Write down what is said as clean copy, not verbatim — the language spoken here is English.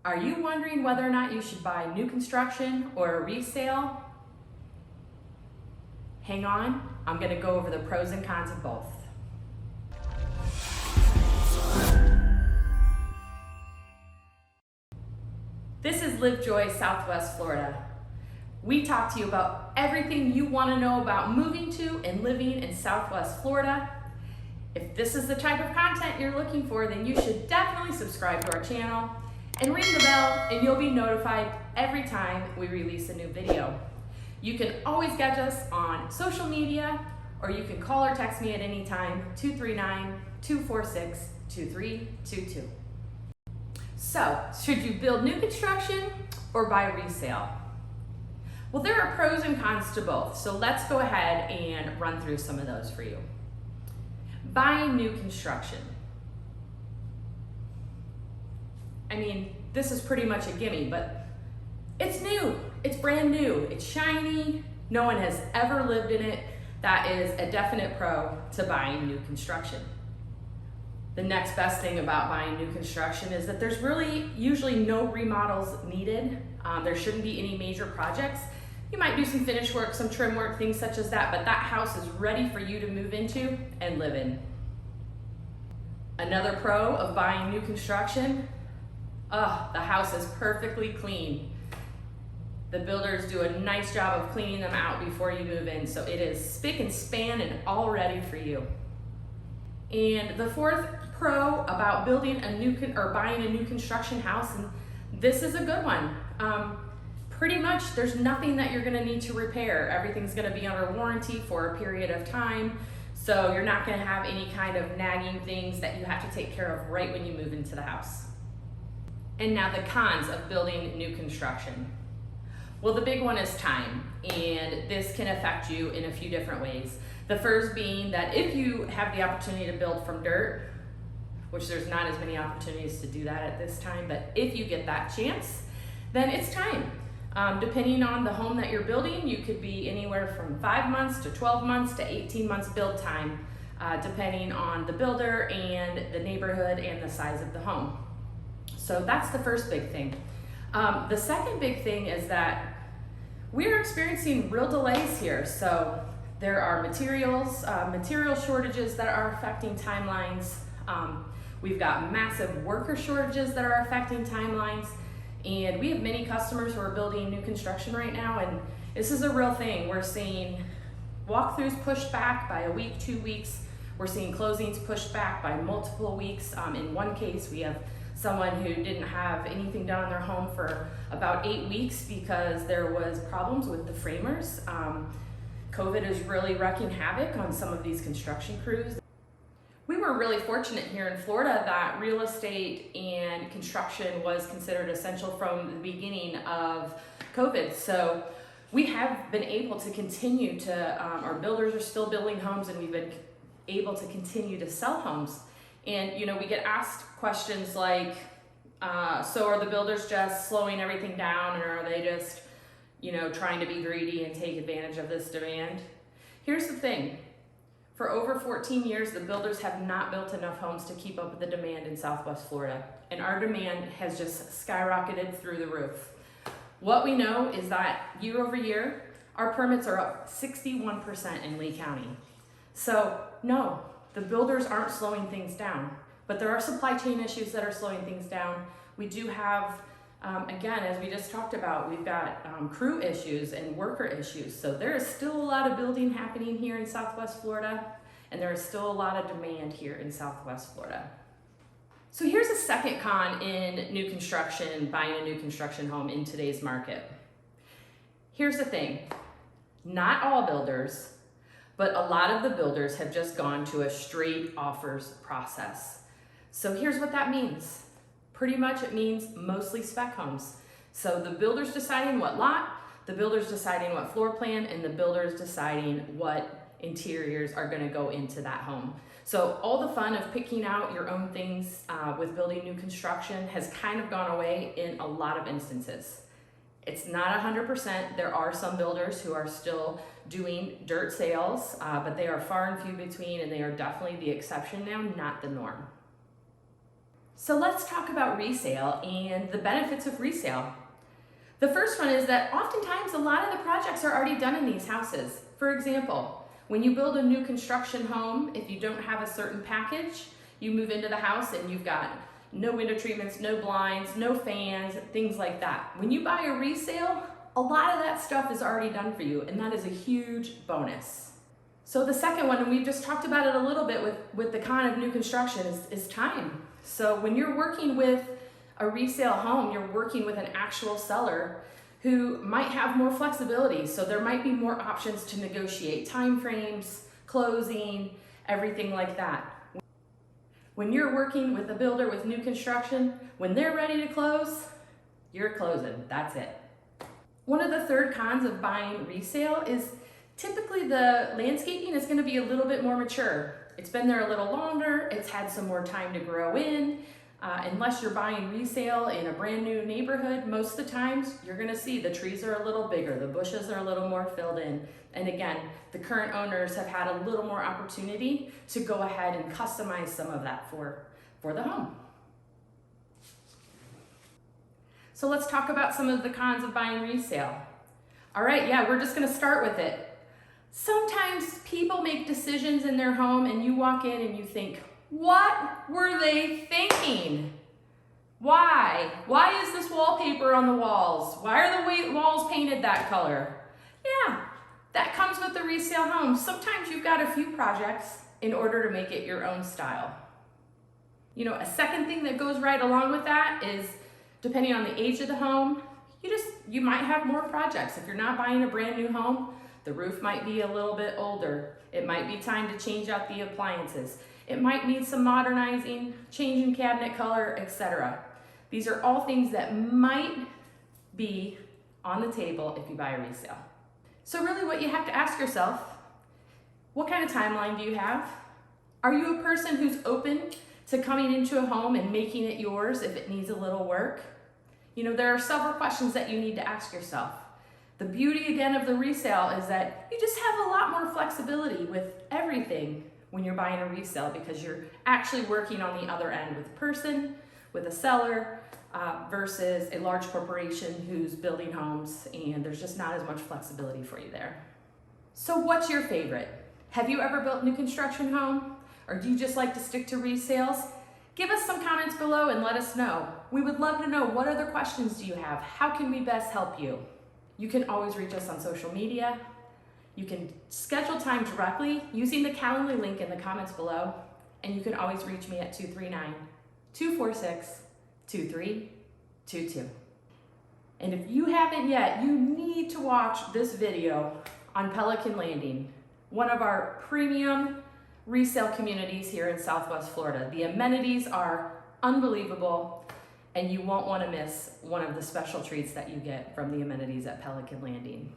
Are you wondering whether or not you should buy new construction or a resale? Hang on, I'm going to go over the pros and cons of both. This is Live Joy, Southwest Florida. We talk to you about everything you want to know about moving to and living in Southwest Florida. If this is the type of content you're looking for, then you should definitely subscribe to our channel and ring the bell, and you'll be notified every time we release a new video. You can always catch us on social media, or you can call or text me at any time, 239-246-2322. So, should you build new construction or buy resale? Well, there are pros and cons to both, so let's go ahead and run through some of those for you. Buying new construction. I mean, this is pretty much a gimme, but it's new, it's brand new, it's shiny, no one has ever lived in it. That is a definite pro to buying new construction. The next best thing about buying new construction is that there's really usually no remodels needed. There shouldn't be any major projects. You might do some finish work, some trim work, things such as that, but that house is ready for you to move into and live in. Another pro of buying new construction, the house is perfectly clean. The builders do a nice job of cleaning them out before you move in, so it is spick and span and all ready for you. And the fourth pro about building a new or buying a new construction house, and this is a good one. Pretty much there's nothing that you're gonna need to repair. Everything's gonna be under warranty for a period of time, so you're not gonna have any kind of nagging things that you have to take care of right when you move into the house. And now the cons of building new construction. Well, the big one is time, and this can affect you in a few different ways. The first being that if you have the opportunity to build from dirt, which there's not as many opportunities to do that at this time, but if you get that chance, then it's time. Depending on the home that you're building, you could be anywhere from 5 months to 12 months to 18 months build time, depending on the builder and the neighborhood and the size of the home. So that's the first big thing. The second big thing is that we're experiencing real delays here. So there are material shortages that are affecting timelines. We've got massive worker shortages that are affecting timelines. And we have many customers who are building new construction right now, and this is a real thing. We're seeing walkthroughs pushed back by a week, 2 weeks. We're seeing closings pushed back by multiple weeks. In one case, we have someone who didn't have anything done on their home for about 8 weeks because there was problems with the framers. COVID is really wreaking havoc on some of these construction crews. We were really fortunate here in Florida that real estate and construction was considered essential from the beginning of COVID. So we have been able to continue to, our builders are still building homes, and we've been able to continue to sell homes. And you know, we get asked questions like, so are the builders just slowing everything down, or are they just, you know, trying to be greedy and take advantage of this demand? Here's the thing. For over 14 years, the builders have not built enough homes to keep up with the demand in Southwest Florida, and our demand has just skyrocketed through the roof. What we know is that year over year, our permits are up 61% in Lee County. So no, the builders aren't slowing things down, but there are supply chain issues that are slowing things down. We do have, again, as we just talked about, we've got crew issues and worker issues. So there is still a lot of building happening here in Southwest Florida, and there is still a lot of demand here in Southwest Florida. So here's a second con in new construction, buying a new construction home in today's market. Here's the thing, not all builders, but a lot of the builders have just gone to a straight offers process. So here's what that means. Pretty much it means mostly spec homes. So the builder's deciding what lot, the builder's deciding what floor plan, and the builder's deciding what interiors are gonna go into that home. So all the fun of picking out your own things with building new construction has kind of gone away in a lot of instances. It's not 100%. There are some builders who are still doing dirt sales, but they are far and few between, and they are definitely the exception now, not the norm. So let's talk about resale and the benefits of resale. The first one is that oftentimes a lot of the projects are already done in these houses. For example, when you build a new construction home, if you don't have a certain package, you move into the house and you've got no window treatments, no blinds, no fans, things like that. When you buy a resale, a lot of that stuff is already done for you, and that is a huge bonus. So the second one, and we've just talked about it a little bit with the con of new construction, is time. So when you're working with a resale home, you're working with an actual seller who might have more flexibility. So there might be more options to negotiate time frames, closing, everything like that. When you're working with a builder with new construction, when they're ready to close, you're closing, that's it. One of the third cons of buying resale is typically the landscaping is gonna be a little bit more mature. It's been there a little longer, it's had some more time to grow in. Unless you're buying resale in a brand new neighborhood, most of the times you're gonna see the trees are a little bigger, the bushes are a little more filled in. And again, the current owners have had a little more opportunity to go ahead and customize some of that for the home. So let's talk about some of the cons of buying resale. All right, yeah, we're just gonna start with it. Sometimes people make decisions in their home and you walk in and you think, what were they thinking? Why? Why is this wallpaper on the walls? Why are the walls painted that color? Yeah, that comes with the resale home. Sometimes you've got a few projects in order to make it your own style. You know, a second thing that goes right along with that is, depending on the age of the home, you might have more projects. If you're not buying a brand new home, the roof might be a little bit older. It might be time to change out the appliances. It might need some modernizing, changing cabinet color, etc. These are all things that might be on the table if you buy a resale. So really what you have to ask yourself, what kind of timeline do you have? Are you a person who's open to coming into a home and making it yours if it needs a little work? You know, there are several questions that you need to ask yourself. The beauty again of the resale is that you just have a lot more flexibility with everything when you're buying a resale, because you're actually working on the other end with a person, with a seller, versus a large corporation who's building homes, and there's just not as much flexibility for you there. So what's your favorite? Have you ever built a new construction home? Or do you just like to stick to resales? Give us some comments below and let us know. We would love to know, what other questions do you have? How can we best help you? You can always reach us on social media. You can schedule time directly using the Calendly link in the comments below, and you can always reach me at 239-246-2322. And if you haven't yet, you need to watch this video on Pelican Landing, one of our premium resale communities here in Southwest Florida. The amenities are unbelievable, and you won't want to miss one of the special treats that you get from the amenities at Pelican Landing.